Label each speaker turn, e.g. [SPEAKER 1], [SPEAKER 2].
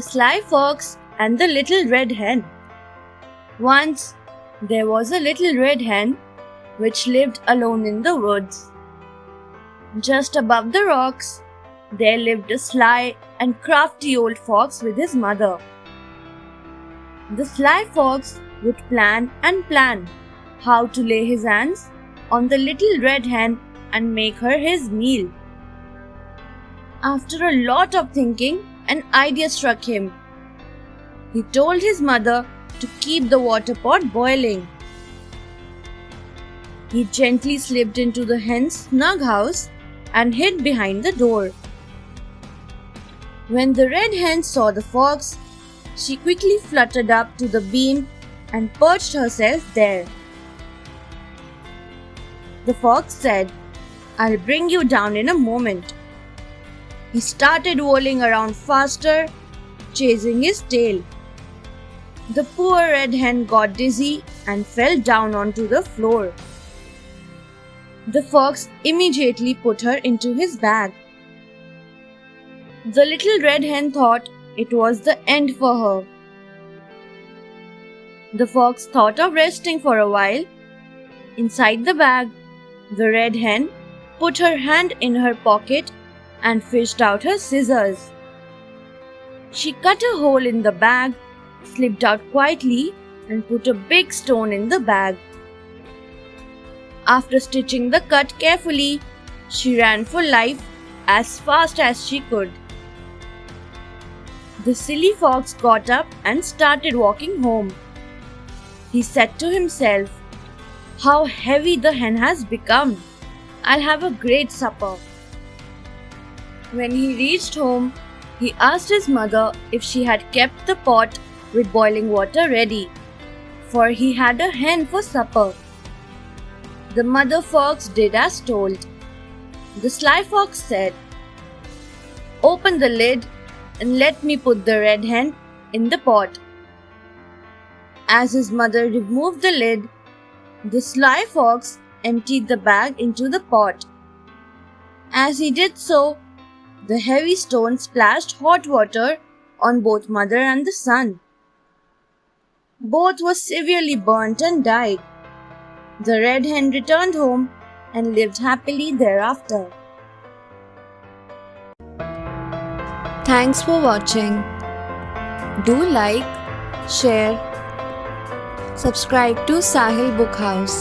[SPEAKER 1] Sly Fox and the Little Red Hen. Once there was a little red hen which lived alone in the woods. Just above the rocks, there lived a sly and crafty old fox with his mother. The sly fox would plan and plan how to lay his hands on the little red hen and make her his meal. After a lot of thinking, an idea struck him. He told his mother to keep the water pot boiling. He gently slipped into the hen's snug house and hid behind the door. When the red hen saw the fox, she quickly fluttered up to the beam and perched herself there. The fox said, "I'll bring you down in a moment." He started whirling around faster, chasing his tail. The poor red hen got dizzy and fell down onto the floor. The fox immediately put her into his bag. The little red hen thought it was the end for her. The fox thought of resting for a while. Inside the bag, the red hen put her hand in her pocket and fished out her scissors. She cut a hole in the bag, slipped out quietly, and put a big stone in the bag. After stitching the cut carefully, she ran for life as fast as she could. The silly fox got up and started walking home. He said to himself, "How heavy the hen has become! I'll have a great supper." When he reached home, he asked his mother if she had kept the pot with boiling water ready, for he had a hen for supper. The mother fox did as told. The sly fox said, "Open the lid and let me put the red hen in the pot." As his mother removed the lid, the sly fox emptied the bag into the pot. As he did so, the heavy stone splashed hot water on both mother and the son. Both were severely burnt and died. The red hen returned home and lived happily thereafter.
[SPEAKER 2] Thanks for watching. Do like, share, subscribe to Sahil Book House.